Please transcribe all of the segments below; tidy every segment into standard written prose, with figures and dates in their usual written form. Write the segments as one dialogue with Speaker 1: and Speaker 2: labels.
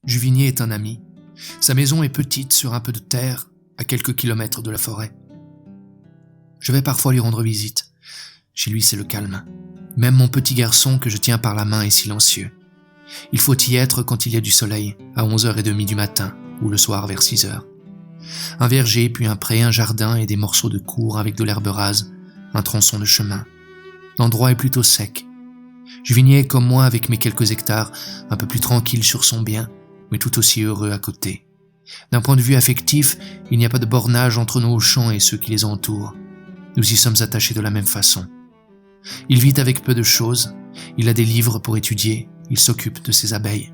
Speaker 1: Juvigné est un ami. Sa maison est petite sur un peu de terre, à quelques kilomètres de la forêt. Je vais parfois lui rendre visite. Chez lui, c'est le calme. Même mon petit garçon que je tiens par la main est silencieux. Il faut y être quand il y a du soleil, à 11h30 du matin, ou le soir vers 6h. Un verger, puis un pré, un jardin et des morceaux de cour avec de l'herbe rase, un tronçon de chemin. L'endroit est plutôt sec. Juvigné est comme moi avec mes quelques hectares, un peu plus tranquille sur son bien, mais tout aussi heureux à côté. D'un point de vue affectif, il n'y a pas de bornage entre nos champs et ceux qui les entourent. Nous y sommes attachés de la même façon. Il vit avec peu de choses, il a des livres pour étudier, il s'occupe de ses abeilles.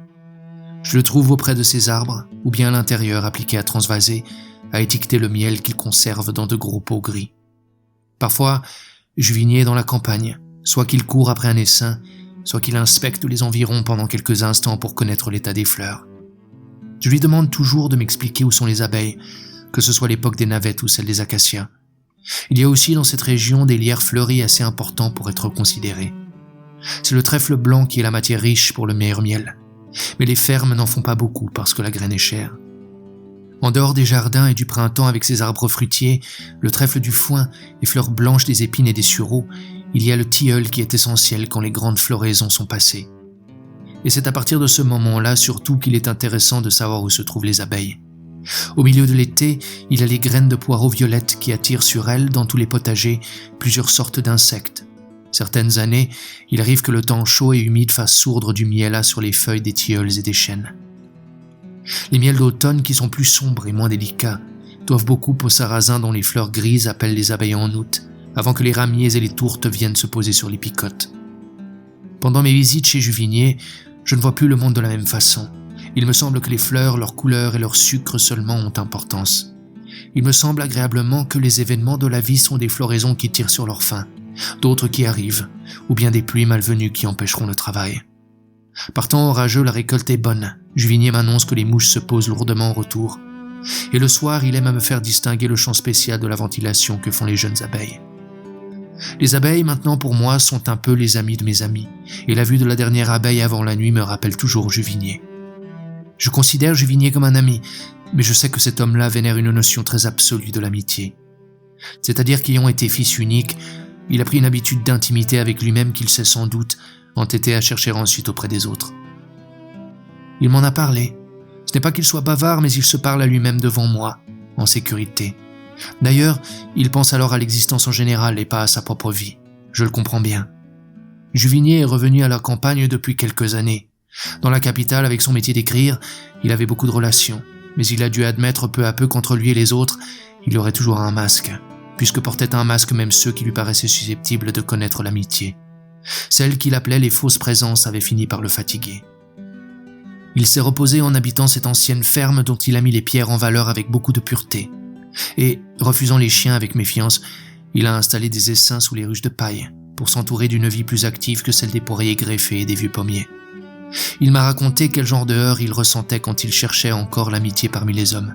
Speaker 1: Je le trouve auprès de ses arbres, ou bien à l'intérieur appliqué à transvaser, à étiqueter le miel qu'il conserve dans de gros pots gris. Parfois, Juvigné est dans la campagne, soit qu'il court après un essaim, soit qu'il inspecte les environs pendant quelques instants pour connaître l'état des fleurs. Je lui demande toujours de m'expliquer où sont les abeilles, que ce soit l'époque des navettes ou celle des acacias. Il y a aussi dans cette région des lierres fleuries assez importants pour être considérés. C'est le trèfle blanc qui est la matière riche pour le meilleur miel. Mais les fermes n'en font pas beaucoup parce que la graine est chère. En dehors des jardins et du printemps avec ses arbres fruitiers, le trèfle du foin, les fleurs blanches des épines et des sureaux, il y a le tilleul qui est essentiel quand les grandes floraisons sont passées. Et c'est à partir de ce moment-là surtout qu'il est intéressant de savoir où se trouvent les abeilles. Au milieu de l'été, il a les graines de poireaux violettes qui attirent sur elles, dans tous les potagers, plusieurs sortes d'insectes. Certaines années, il arrive que le temps chaud et humide fasse sourdre du miel sur les feuilles des tilleuls et des chênes. Les miels d'automne, qui sont plus sombres et moins délicats, doivent beaucoup aux sarrasins dont les fleurs grises appellent les abeilles en août, avant que les ramiers et les tourtes viennent se poser sur les picottes. Pendant mes visites chez Juvigné, je ne vois plus le monde de la même façon. Il me semble que les fleurs, leurs couleurs et leur sucre seulement ont importance. Il me semble agréablement que les événements de la vie sont des floraisons qui tirent sur leur fin, d'autres qui arrivent, ou bien des pluies malvenues qui empêcheront le travail. Par temps orageux, la récolte est bonne. Juvigné m'annonce que les mouches se posent lourdement en retour. Et le soir, il aime à me faire distinguer le chant spécial de la ventilation que font les jeunes abeilles. Les abeilles, maintenant pour moi, sont un peu les amis de mes amis, et la vue de la dernière abeille avant la nuit me rappelle toujours Juvigné. Je considère Juvigné comme un ami, mais je sais que cet homme-là vénère une notion très absolue de l'amitié. C'est-à-dire qu'ayant été fils unique, il a pris une habitude d'intimité avec lui-même qu'il s'est sans doute entêté à chercher ensuite auprès des autres. Il m'en a parlé. Ce n'est pas qu'il soit bavard, mais il se parle à lui-même devant moi, en sécurité. D'ailleurs, il pense alors à l'existence en général et pas à sa propre vie. Je le comprends bien. Juvigné est revenu à la campagne depuis quelques années. Dans la capitale, avec son métier d'écrire, il avait beaucoup de relations, mais il a dû admettre peu à peu qu'entre lui et les autres, il aurait toujours un masque, puisque portaient un masque même ceux qui lui paraissaient susceptibles de connaître l'amitié. Celle qu'il appelait les fausses présences avait fini par le fatiguer. Il s'est reposé en habitant cette ancienne ferme dont il a mis les pierres en valeur avec beaucoup de pureté. Et, refusant les chiens avec méfiance, il a installé des essaims sous les ruches de paille, pour s'entourer d'une vie plus active que celle des poiriers greffés et des vieux pommiers. Il m'a raconté quel genre de heurts il ressentait quand il cherchait encore l'amitié parmi les hommes.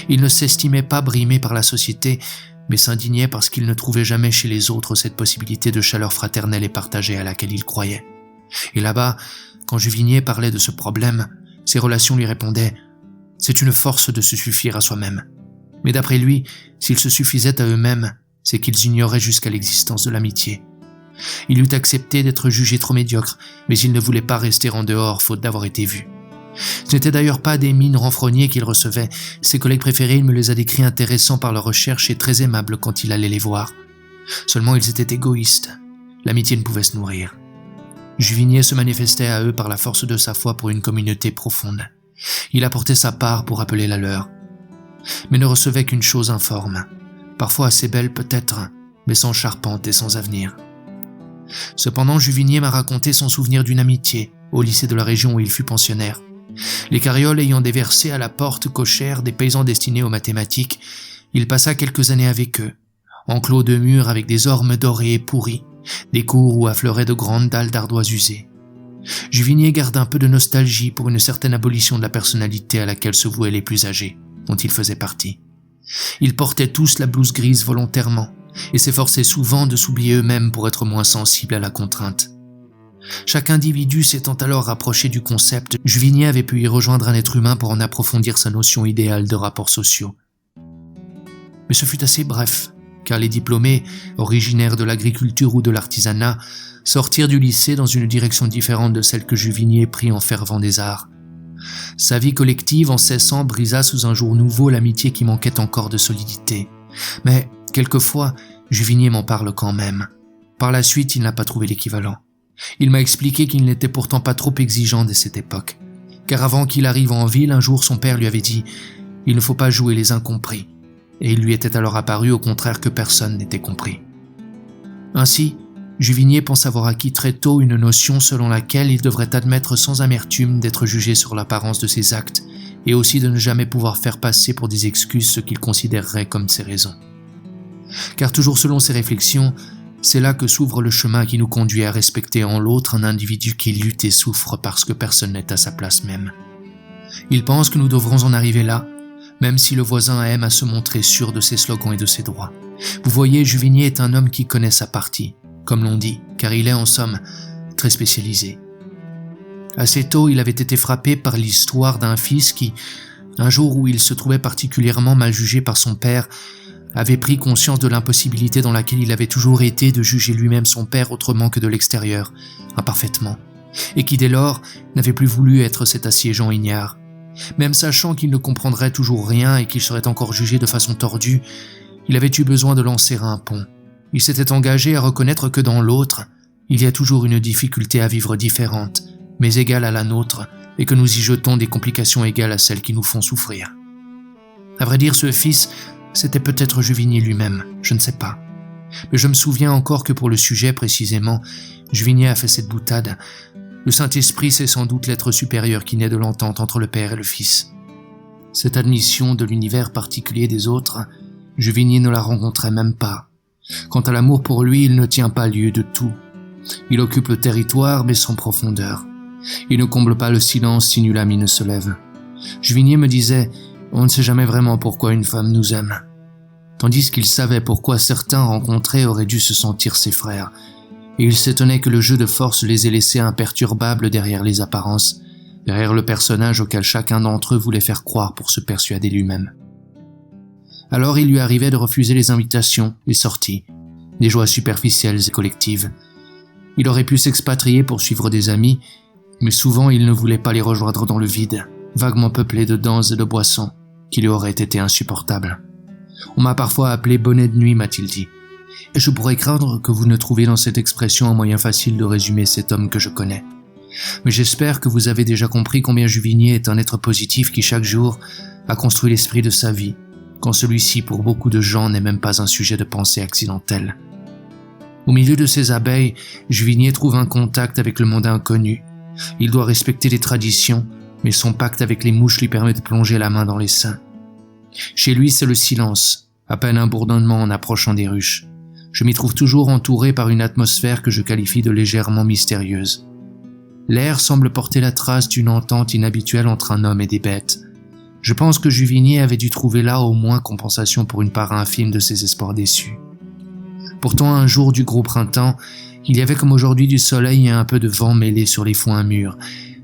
Speaker 1: Il ne s'estimait pas brimé par la société, mais s'indignait parce qu'il ne trouvait jamais chez les autres cette possibilité de chaleur fraternelle et partagée à laquelle il croyait. Et là-bas, quand Juvigné parlait de ce problème, ses relations lui répondaient « C'est une force de se suffire à soi-même ». Mais d'après lui, s'ils se suffisaient à eux-mêmes, c'est qu'ils ignoraient jusqu'à l'existence de l'amitié. Il eût accepté d'être jugé trop médiocre, mais il ne voulait pas rester en dehors faute d'avoir été vu. Ce n'était d'ailleurs pas des mines renfrognées qu'il recevait. Ses collègues préférés, il me les a décrits intéressants par leur recherche et très aimables quand il allait les voir. Seulement ils étaient égoïstes. L'amitié ne pouvait se nourrir. Juvigné se manifestait à eux par la force de sa foi pour une communauté profonde. Il apportait sa part pour appeler la leur. Mais ne recevait qu'une chose informe, parfois assez belle peut-être, mais sans charpente et sans avenir. Cependant, Juvigné m'a raconté son souvenir d'une amitié au lycée de la région où il fut pensionnaire. Les carrioles ayant déversé à la porte cochère des paysans destinés aux mathématiques, il passa quelques années avec eux, enclos de murs avec des ormes dorés et pourris, des cours où affleuraient de grandes dalles d'ardoise usées. Juvigné garde un peu de nostalgie pour une certaine abolition de la personnalité à laquelle se vouaient les plus âgés, dont il faisait partie. Ils portaient tous la blouse grise volontairement, et s'efforçaient souvent de s'oublier eux-mêmes pour être moins sensibles à la contrainte. Chaque individu s'étant alors rapproché du concept, Juvigny avait pu y rejoindre un être humain pour en approfondir sa notion idéale de rapports sociaux. Mais ce fut assez bref, car les diplômés, originaires de l'agriculture ou de l'artisanat, sortirent du lycée dans une direction différente de celle que Juvigny prit en fervent des arts. Sa vie collective en cessant brisa sous un jour nouveau l'amitié qui manquait encore de solidité. Mais, quelquefois, Juvigny m'en parle quand même. Par la suite, il n'a pas trouvé l'équivalent. Il m'a expliqué qu'il n'était pourtant pas trop exigeant dès cette époque, car avant qu'il arrive en ville, un jour son père lui avait dit « Il ne faut pas jouer les incompris », et il lui était alors apparu au contraire que personne n'était compris. Ainsi, Juvigny pense avoir acquis très tôt une notion selon laquelle il devrait admettre sans amertume d'être jugé sur l'apparence de ses actes et aussi de ne jamais pouvoir faire passer pour des excuses ce qu'il considérerait comme ses raisons. Car toujours selon ses réflexions, c'est là que s'ouvre le chemin qui nous conduit à respecter en l'autre un individu qui lutte et souffre parce que personne n'est à sa place même. Il pense que nous devrons en arriver là, même si le voisin aime à se montrer sûr de ses slogans et de ses droits. Vous voyez, Juvigny est un homme qui connaît sa partie, comme l'on dit, car il est en somme très spécialisé. Assez tôt, il avait été frappé par l'histoire d'un fils qui, un jour où il se trouvait particulièrement mal jugé par son père, avait pris conscience de l'impossibilité dans laquelle il avait toujours été de juger lui-même son père autrement que de l'extérieur, imparfaitement, et qui dès lors n'avait plus voulu être cet assiégeant ignare. Même sachant qu'il ne comprendrait toujours rien et qu'il serait encore jugé de façon tordue, il avait eu besoin de lancer un pont. Il s'était engagé à reconnaître que dans l'autre, il y a toujours une difficulté à vivre différente, mais égale à la nôtre, et que nous y jetons des complications égales à celles qui nous font souffrir. À vrai dire, ce fils, c'était peut-être Juvigny lui-même, je ne sais pas. Mais je me souviens encore que pour le sujet précisément, Juvigny a fait cette boutade. Le Saint-Esprit, c'est sans doute l'être supérieur qui naît de l'entente entre le Père et le Fils. Cette admission de l'univers particulier des autres, Juvigny ne la rencontrait même pas. Quant à l'amour pour lui, il ne tient pas lieu de tout. Il occupe le territoire, mais sans profondeur. Il ne comble pas le silence si nul ami ne se lève. Juvigny me disait « On ne sait jamais vraiment pourquoi une femme nous aime », tandis qu'il savait pourquoi certains rencontrés auraient dû se sentir ses frères, et il s'étonnait que le jeu de force les ait laissés imperturbables derrière les apparences, derrière le personnage auquel chacun d'entre eux voulait faire croire pour se persuader lui-même. Alors il lui arrivait de refuser les invitations, les sorties, des joies superficielles et collectives. Il aurait pu s'expatrier pour suivre des amis, mais souvent il ne voulait pas les rejoindre dans le vide, vaguement peuplé de danses et de boissons, qui lui auraient été insupportables. On m'a parfois appelé bonnet de nuit, m'a-t-il dit. Et je pourrais craindre que vous ne trouviez dans cette expression un moyen facile de résumer cet homme que je connais. Mais j'espère que vous avez déjà compris combien Juvigny est un être positif qui chaque jour a construit l'esprit de sa vie, quand celui-ci pour beaucoup de gens n'est même pas un sujet de pensée accidentelle. Au milieu de ses abeilles, Juvigny trouve un contact avec le monde inconnu. Il doit respecter les traditions, mais son pacte avec les mouches lui permet de plonger la main dans les seins. Chez lui, c'est le silence, à peine un bourdonnement en approchant des ruches. Je m'y trouve toujours entouré par une atmosphère que je qualifie de légèrement mystérieuse. L'air semble porter la trace d'une entente inhabituelle entre un homme et des bêtes. Je pense que Juvigny avait dû trouver là au moins compensation pour une part infime de ses espoirs déçus. Pourtant, un jour du gros printemps, il y avait comme aujourd'hui du soleil et un peu de vent mêlé sur les foins mûrs.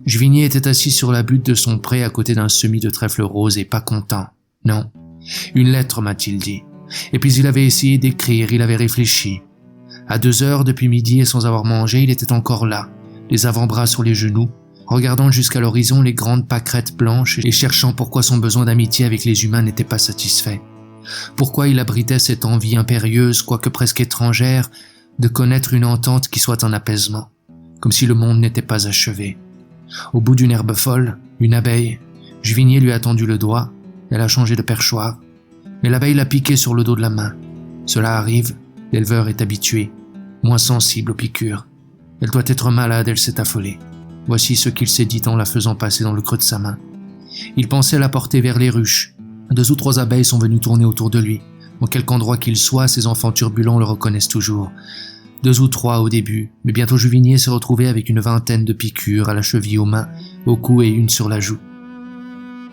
Speaker 1: Juvigny était assis sur la butte de son pré à côté d'un semis de trèfle rose et pas content. Non, une lettre m'a-t-il dit. Et puis il avait essayé d'écrire, il avait réfléchi. À 2 heures depuis midi et sans avoir mangé, il était encore là, les avant-bras sur les genoux, regardant jusqu'à l'horizon les grandes pâquerettes blanches et cherchant pourquoi son besoin d'amitié avec les humains n'était pas satisfait. Pourquoi il abritait cette envie impérieuse, quoique presque étrangère, de connaître une entente qui soit un apaisement, comme si le monde n'était pas achevé. Au bout d'une herbe folle, une abeille, Juvigny lui a tendu le doigt, elle a changé de perchoir, mais l'abeille l'a piqué sur le dos de la main. Cela arrive, l'éleveur est habitué, moins sensible aux piqûres. Elle doit être malade, elle s'est affolée. Voici ce qu'il s'est dit en la faisant passer dans le creux de sa main. Il pensait la porter vers les ruches. 2 ou 3 abeilles sont venues tourner autour de lui. En quelque endroit qu'il soit, ses enfants turbulents le reconnaissent toujours. 2 ou 3 au début, mais bientôt Juvigny s'est retrouvé avec une vingtaine de piqûres à la cheville, aux mains, au cou et une sur la joue.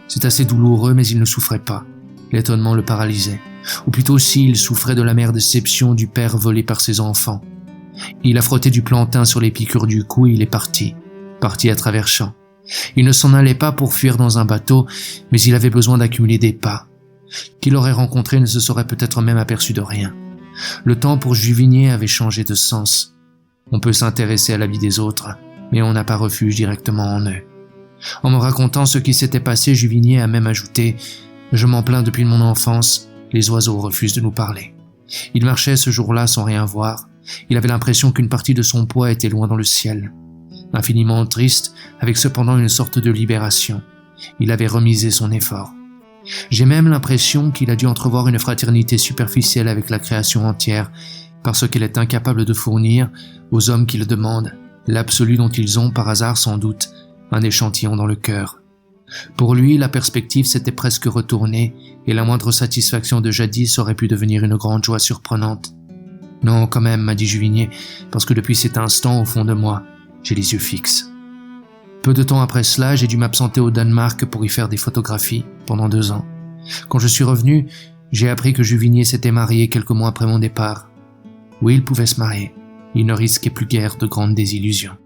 Speaker 1: C'est assez douloureux, mais il ne souffrait pas. L'étonnement le paralysait. Ou plutôt s'il souffrait de l'amère déception du père volé par ses enfants. Il a frotté du plantain sur les piqûres du cou et il est parti à travers champs. Il ne s'en allait pas pour fuir dans un bateau, mais il avait besoin d'accumuler des pas. Qui l'aurait rencontré ne se serait peut-être même aperçu de rien. Le temps pour Juvigné avait changé de sens. On peut s'intéresser à la vie des autres, mais on n'a pas refuge directement en eux. En me racontant ce qui s'était passé, Juvigné a même ajouté « Je m'en plains depuis mon enfance, les oiseaux refusent de nous parler. » Il marchait ce jour-là sans rien voir. Il avait l'impression qu'une partie de son poids était loin dans le ciel. Infiniment triste, avec cependant une sorte de libération. Il avait remisé son effort. J'ai même l'impression qu'il a dû entrevoir une fraternité superficielle avec la création entière, parce qu'elle est incapable de fournir, aux hommes qui le demandent, l'absolu dont ils ont, par hasard sans doute, un échantillon dans le cœur. Pour lui, la perspective s'était presque retournée, et la moindre satisfaction de jadis aurait pu devenir une grande joie surprenante. « Non, quand même, m'a dit Juvigné, parce que depuis cet instant, au fond de moi, j'ai les yeux fixes. » Peu de temps après cela, j'ai dû m'absenter au Danemark pour y faire des photographies, pendant 2 ans. Quand je suis revenu, j'ai appris que Juvigné s'était marié quelques mois après mon départ. Oui, il pouvait se marier. Il ne risquait plus guère de grandes désillusions.